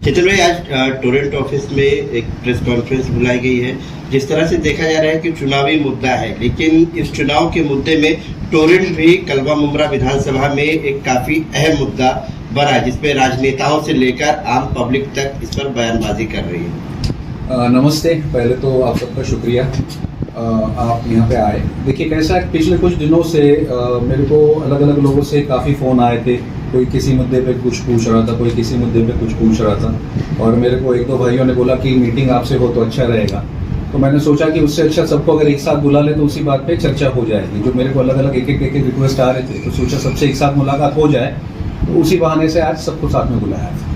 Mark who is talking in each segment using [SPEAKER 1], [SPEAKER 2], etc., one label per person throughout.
[SPEAKER 1] चेतन भाई, आज Torrent office में एक प्रेस कॉन्फ्रेंस बुलाई गई है। जिस तरह से देखा जा रहा है कि चुनावी मुद्दा है, लेकिन इस चुनाव के मुद्दे में टोरेंट भी कलवा मुमरा विधानसभा में एक काफी अहम मुद्दा बना है, जिसपे राजनेताओं से लेकर आम पब्लिक तक इस पर बयानबाजी कर रही है।
[SPEAKER 2] नमस्ते। पहले तो आप सबका शुक्रिया, आप यहाँ पे आए। देखिए कैसा है, पिछले कुछ दिनों से मेरे को अलग अलग लोगों से काफ़ी फ़ोन आए थे। कोई किसी मुद्दे पे कुछ पूछ रहा था, कोई किसी मुद्दे पे कुछ पूछ रहा था, और मेरे को एक दो भाइयों ने बोला कि मीटिंग आपसे हो तो अच्छा रहेगा। तो मैंने सोचा कि उससे अच्छा सबको अगर एक साथ बुला ले तो उसी बात पे चर्चा हो जाएगी। जो मेरे को अलग अलग एक एक रिक्वेस्ट आ रहे थे, तो सोचा सबसे एक साथ मुलाकात हो जाए, तो उसी बहाने से आज सबको साथ में बुलाया था।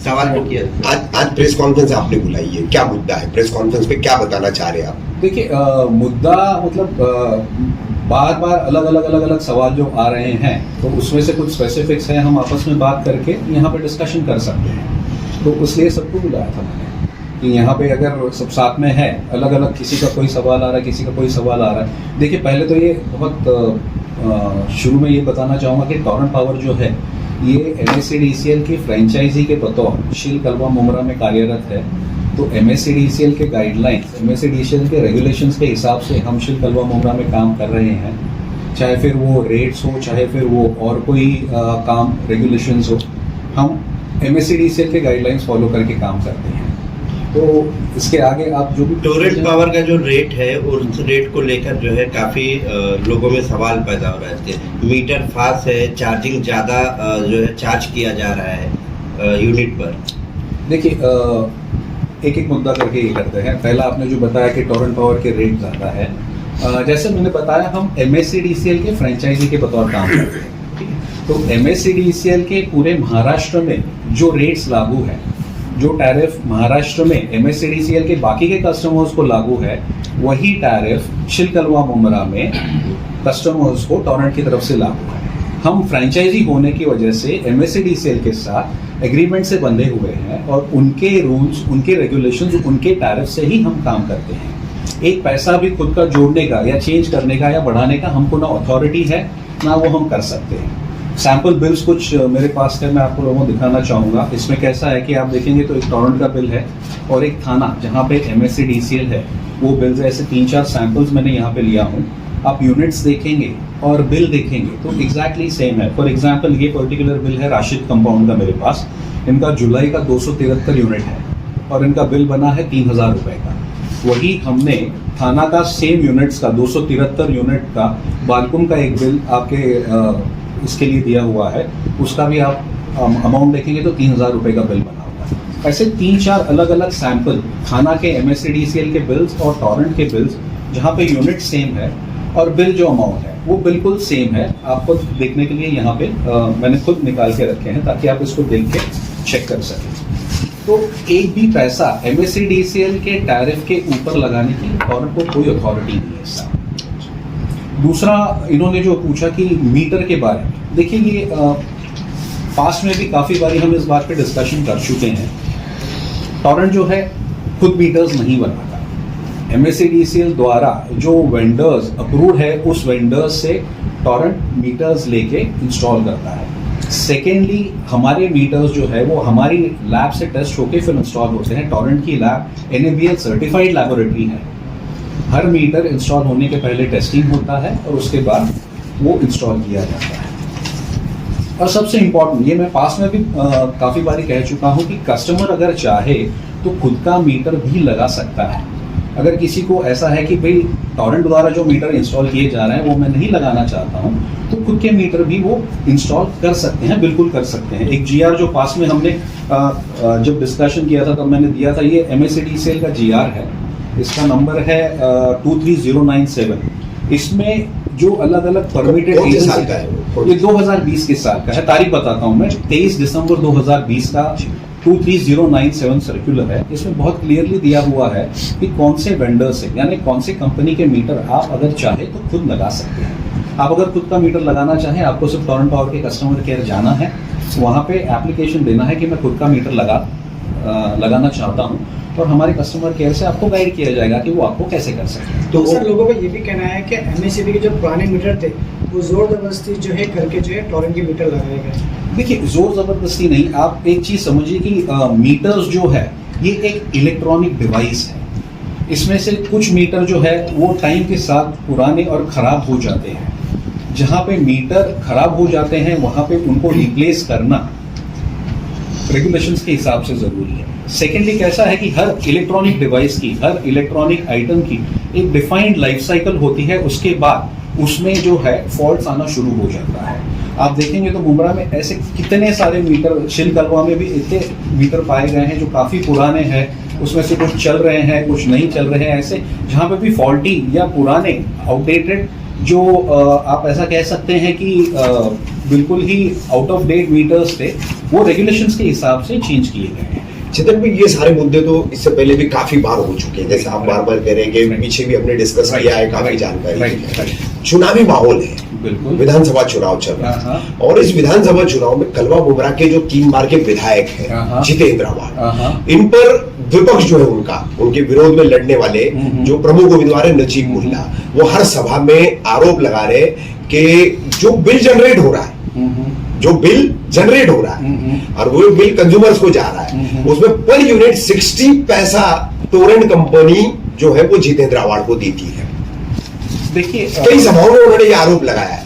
[SPEAKER 1] सवाल को किया
[SPEAKER 3] आज प्रेस कॉन्फ्रेंस आपने बुलाई है, क्या मुद्दा है? प्रेस कॉन्फ्रेंस पे क्या बताना चाह रहे हैं आप?
[SPEAKER 2] देखिए मुद्दा मतलब बार बार अलग अलग सवाल जो आ रहे हैं, तो उसमें से कुछ स्पेसिफिक्स हैं, हम आपस में बात करके यहाँ पे डिस्कशन कर सकते हैं। तो इसलिए सबको बुलाया था मैंने कि यहाँ पे अगर सब साथ में है, अलग अलग किसी का कोई सवाल आ रहा है, किसी का कोई सवाल आ रहा है। देखिए पहले तो ये बहुत शुरू में ये बताना चाहूँगा कि टोरेंट पावर जो है ये MSCDCL की फ्रेंचाइजी के बतौर शिल कलवा मुमरा में कार्यरत है। तो MSCDCL के गाइडलाइंस, MSCDCL के रेगुलेशंस के हिसाब से हम शिल कलवा मुमरा में काम कर रहे हैं। चाहे फिर वो रेट्स हो, चाहे फिर वो और कोई काम रेगुलेशंस हो, हम MSCDCL के गाइडलाइंस फॉलो करके काम करते हैं। तो इसके आगे आप जो भी
[SPEAKER 1] टोरेंट पावर का जो रेट है, उस रेट को लेकर जो है काफी लोगों में सवाल पैदा हो रहा है। मीटर फास्ट है, चार्जिंग ज्यादा जो है चार्ज किया जा रहा है यूनिट पर।
[SPEAKER 2] देखिए एक एक मुद्दा करके ये करते हैं। पहला आपने जो बताया कि टोरेंट पावर के रेट ज़्यादा है, जैसे मैंने बताया हम MSCDCL के फ्रेंचाइजी के बतौर काम करते हैं। तो MSCDCL के पूरे महाराष्ट्र में जो रेट्स लागू है, जो टैरिफ महाराष्ट्र में MSCDCL के बाकी के कस्टमर्स को लागू है, वही टैरिफ शिल कलवा मुमरा में कस्टमर्स को टोरेंट की तरफ से लागू है। हम फ्रेंचाइजी होने की वजह से MSCDCL के साथ एग्रीमेंट से बंधे हुए हैं, और उनके रूल्स, उनके रेगुलेशंस, उनके टैरिफ से ही हम काम करते हैं। एक पैसा भी खुद का जोड़ने का या चेंज करने का या बढ़ाने का हमको ना अथॉरिटी है, ना वो हम कर सकते हैं। सैम्पल बिल्स कुछ मेरे पास है, मैं आपको लोगों को दिखाना चाहूँगा। इसमें कैसा है कि आप देखेंगे तो एक टोरेंट का बिल है और एक थाना जहाँ पे MSCDCL है, वो बिल्स ऐसे 3-4 सैम्पल्स मैंने यहाँ पे लिया हूँ। आप यूनिट्स देखेंगे और बिल देखेंगे तो एग्जैक्टली सेम है। फॉर एग्जांपल ये पर्टिकुलर बिल है राशिद कंपाउंड का मेरे पास। इनका जुलाई का 273 यूनिट है और इनका बिल बना है 3000 रुपये का। वही हमने थाना का सेम यूनिट्स का 273 यूनिट का बालकुम का एक बिल आपके इसके लिए दिया हुआ है, उसका भी आप अमाउंट देखेंगे तो 3000 रुपये का बिल बना हुआ है। ऐसे 3-4 अलग अलग सैंपल थाना के MSCDCL के बिल्स और टोरेंट के बिल्स, जहाँ पे यूनिट सेम है और बिल जो अमाउंट है वो बिल्कुल सेम है। आपको देखने के लिए यहाँ पे मैंने खुद निकाल के रखे हैं ताकि आप इसको देख के चेक कर सकें। तो एक भी पैसा MSCDCL के टैरिफ के ऊपर लगाने की टोरेंट को कोई अथॉरिटी नहीं है। दूसरा इन्होंने जो पूछा कि मीटर के बारे में, देखिए ये पास्ट में भी काफ़ी बारी हम इस बात पे डिस्कशन कर चुके हैं। टोरेंट जो है खुद मीटर्स नहीं बनाता। MSCDCL द्वारा जो वेंडर्स अप्रूव्ड है, उस वेंडर्स से टोरेंट मीटर्स लेके इंस्टॉल करता है। सेकेंडली हमारे मीटर्स जो है वो हमारी लैब से टेस्ट होके फिर इंस्टॉल होते हैं। टोरेंट की लैब NABL सर्टिफाइड लैबोरेटरी है। हर मीटर इंस्टॉल होने के पहले टेस्टिंग होता है और उसके बाद वो इंस्टॉल किया जाता है। और सबसे इम्पॉर्टेंट, ये मैं पास में भी काफ़ी बारी कह चुका हूँ कि कस्टमर अगर चाहे तो खुद का मीटर भी लगा सकता है। अगर किसी को ऐसा है कि भाई टोरेंट द्वारा जो मीटर इंस्टॉल किए जा रहे हैं वो मैं नहीं लगाना चाहता हूँ, तो खुद के मीटर भी वो इंस्टॉल कर सकते हैं, बिल्कुल कर सकते हैं। एक GR जो पास में हमने जब डिस्कशन किया था तब मैंने दिया था, ये MSCDCL का GR है। इसका नंबर है 23097। इसमें जो अलग अलग परमिटेड
[SPEAKER 3] साल का है,
[SPEAKER 2] ये 2020 के साल का है। तारीख बताता हूँ मैं, 23 दिसंबर 2020 का 23097 सर्कुलर है। इसमें बहुत क्लियरली दिया हुआ है कि कौन से वेंडर से, यानी कौन से कंपनी के मीटर आप अगर चाहे तो खुद लगा सकते हैं। आप अगर खुद का मीटर लगाना चाहें, आपको सिर्फ टोरेंट पावर के कस्टमर केयर जाना है, वहाँ पे एप्लीकेशन देना है कि मैं खुद का मीटर लगाना चाहता हूँ। और हमारे कस्टमर केयर से आपको गाइड किया जाएगा कि वो आपको कैसे कर सकते हैं।
[SPEAKER 4] तो सर लोगों का ये भी कहना है कि एमएससीबी के जो पुराने मीटर थे वो जोर जबरदस्ती जो है करके जो है टोरेंट के मीटर लगाए गए।
[SPEAKER 2] देखिए, जोर जबरदस्ती नहीं, आप एक चीज समझिए कि मीटर्स जो है ये एक इलेक्ट्रॉनिक डिवाइस है। इसमें से कुछ मीटर जो है वो टाइम के साथ पुराने और ख़राब हो जाते हैं। जहाँ पे मीटर ख़राब हो जाते हैं वहाँ पे उनको रिप्लेस करना रेगुलेशंस के हिसाब से ज़रूरी है। सेकेंडली कैसा है कि हर इलेक्ट्रॉनिक डिवाइस की, हर इलेक्ट्रॉनिक आइटम की एक डिफाइंड लाइफ साइकिल होती है। उसके बाद उसमें जो है फॉल्ट्स आना शुरू हो जाता है। आप देखेंगे तो मुंब्रा में ऐसे कितने सारे मीटर, शिल कलवा में भी इतने मीटर पाए गए हैं जो काफ़ी पुराने हैं, उसमें से कुछ चल रहे हैं कुछ नहीं चल रहे हैं। ऐसे जहाँ पे भी फॉल्टी या पुराने आउटडेटेड जो आप ऐसा कह सकते हैं कि बिल्कुल ही आउट ऑफ डेट मीटर्स थे, वो रेगुलेशंस के हिसाब से चेंज किए गए हैं।
[SPEAKER 3] चेतन भाई, ये सारे मुद्दे तो इससे पहले भी काफी बार हो चुके हैं, जैसे आप बार बार कह रहे हैं कि पीछे भी हमने डिस्कस किया है, काफी जानकारी। चुनावी माहौल है,
[SPEAKER 2] बिल्कुल
[SPEAKER 3] विधानसभा चुनाव चल रहा है और इस विधानसभा चुनाव में कलवा मुंब्रा के जो 3 बार के विधायक हैं जितेंद्र आवाड, इन पर विपक्ष जो है उनके विरोध में लड़ने वाले जो प्रमुख उम्मीदवार है नजीब मुल्ला, वो हर सभा में आरोप लगा रहे कि जो बिल जनरेट हो रहा है, जो बिल जनरेट हो रहा है और वो बिल कंज्यूमर्स को जा रहा है, उसमें पर यूनिट 60 पैसा टोरेंट कंपनी जो है वो जितेंद्र आवाड को देती है।
[SPEAKER 2] देखिए,
[SPEAKER 3] कई सभाओं में उन्होंने ये आरोप लगाया है।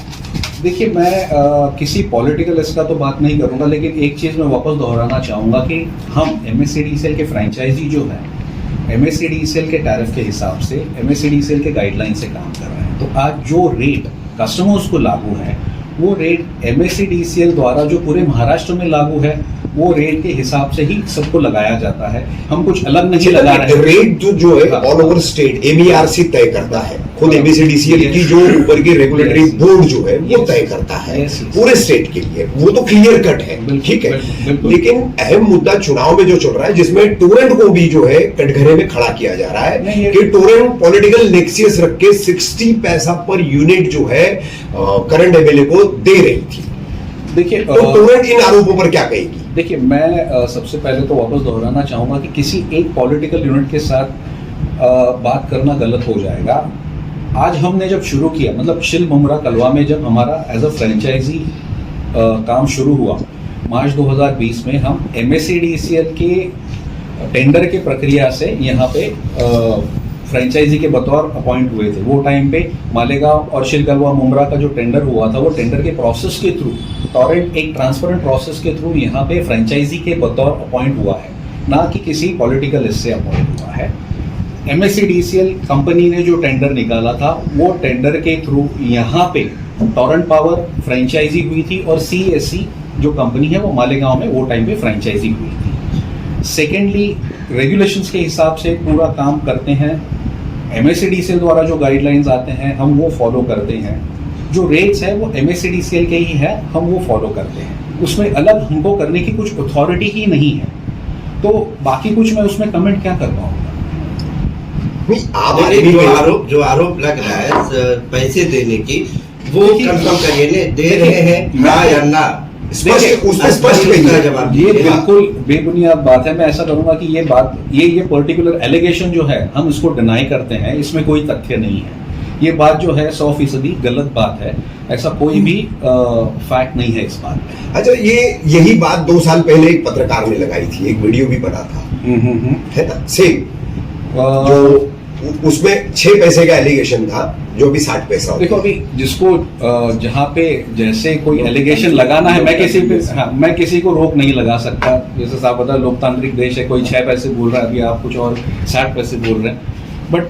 [SPEAKER 2] देखिए, मैं किसी पॉलिटिकल इसका तो बात नहीं करूंगा, लेकिन एक चीज मैं वापस दोहराना चाहूंगा कि हम एमएससीडीसीएल के फ्रेंचाइजी जो है एमएससीडीसीएल के टैरिफ के हिसाब से, एमएससीडीसीएल के गाइडलाइन से काम कर रहे हैं। तो आज जो रेट कस्टमर्स को लागू है वो रेट एमएससीडीसीएल द्वारा जो पूरे महाराष्ट्र में लागू है वो रेट के हिसाब से ही सबको लगाया जाता है। हम कुछ अलग नहीं लगा रहे हैं।
[SPEAKER 3] रेट जो है ऑल ओवर स्टेट एमईआरसी तय करता है, खुद एमएससीडीसीएल की जो ऊपर की रेगुलेटरी बोर्ड जो है वो तय करता है पूरे स्टेट के लिए, वो तो क्लियर कट है, ठीक है। लेकिन अहम मुद्दा चुनाव में जो चल रहा है जिसमें टोरेंट को भी जो है कटघरे में खड़ा किया जा रहा है कि टोरेंट पॉलिटिकल नेक्सियस रख के 60 पैसा पर यूनिट जो है करंट एमएलए को दे रही थी।
[SPEAKER 2] देखिए,
[SPEAKER 3] तो टोरेंट इन आरोपों पर क्या कहेगी?
[SPEAKER 2] देखिए, मैं सबसे पहले तो वापस दोहराना चाहूँगा कि किसी एक पॉलिटिकल यूनिट के साथ बात करना गलत हो जाएगा। आज हमने जब शुरू किया, मतलब शिल मुंब्रा कलवा में जब हमारा एज अ फ्रेंचाइजी काम शुरू हुआ मार्च 2020 में, हम एमएससीडीसीएल के टेंडर के प्रक्रिया से यहाँ पे फ्रेंचाइजी के बतौर अपॉइंट हुए थे। वो टाइम पे मालेगांव और शिल कलवा मुंब्रा का जो टेंडर हुआ था वो टेंडर के प्रोसेस के थ्रू, टोरेंट एक ट्रांसपेरेंट प्रोसेस के थ्रू यहाँ पे फ्रेंचाइजी के बतौर अपॉइंट हुआ है, ना कि किसी पॉलिटिकल इससे अपॉइंट हुआ है। एमएससीडीसीएल कंपनी ने जो टेंडर निकाला था वो टेंडर के थ्रू यहाँ पे टोरेंट पावर फ्रेंचाइजी हुई थी और सीएससी जो कंपनी है वो मालेगांव में वो टाइम पे फ्रेंचाइजी हुई थी। सेकेंडली, रेगुलेशंस के हिसाब से पूरा काम करते हैं। एमएससीडीसीएल द्वारा जो गाइडलाइंस आते हैं हम वो फॉलो करते हैं। जो रेट्स है वो एमएससीडीसीएल के ही है, हम वो फॉलो करते हैं। उसमें अलग हमको करने की कुछ अथॉरिटी ही नहीं है, तो बाकी कुछ मैं उसमें कमेंट क्या कर पाऊंगा।
[SPEAKER 1] जो आरोप लग रहा है पैसे देने की, वो कंफर्म करिए ने दे रहे हैं ना या ना, स्पष्ट जवाब।
[SPEAKER 2] ये बिल्कुल बेबुनियाद बात है। मैं ऐसा करूंगा कि ये बात, ये पर्टिकुलर एलिगेशन जो है हम इसको डिनाई करते हैं, इसमें कोई तथ्य नहीं है। ये बात जो है 100% गलत बात है, ऐसा कोई भी फैक्ट नहीं है इस बात में।
[SPEAKER 3] अच्छा, यही बात 2 साल पहले एक पत्रकार ने लगाई थी, एक वीडियो भी बना था, है ना, सेम, जो उसमें 6 पैसे का एलिगेशन था जो भी 60 पैसा।
[SPEAKER 2] देखो, अभी जिसको जहाँ पे जैसे कोई एलिगेशन लगाना है, मैं किसी को रोक नहीं लगा सकता। जैसे साहब बता, लोकतांत्रिक देश है, कोई 6 पैसे बोल रहा है, अभी आप कुछ और 60 पैसे बोल रहे हैं। But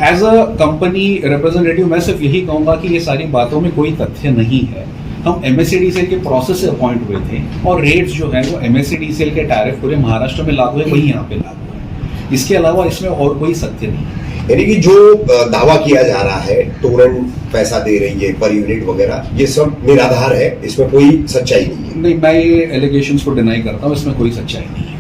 [SPEAKER 2] as a company representative मैं सिर्फ यही कहूँगा कि ये सारी बातों में कोई तथ्य नहीं है। हम एमएससीडीसीएल के प्रोसेस से अपॉइंट हुए थे और रेट्स जो है वो एमएससीडीसीएल के टैरिफ पूरे महाराष्ट्र में लागू है, वही यहाँ पे लागू है। इसके अलावा इसमें और कोई सत्य नहीं है।
[SPEAKER 3] यानी कि जो दावा किया जा रहा है टोरेंट पैसा दे रही है पर यूनिट वगैरह, ये सब निराधार है, इसमें कोई सच्चाई नहीं है।
[SPEAKER 2] नहीं, मैं ये एलिगेशंस को डिनाई करता हूँ, इसमें कोई सच्चाई नहीं है।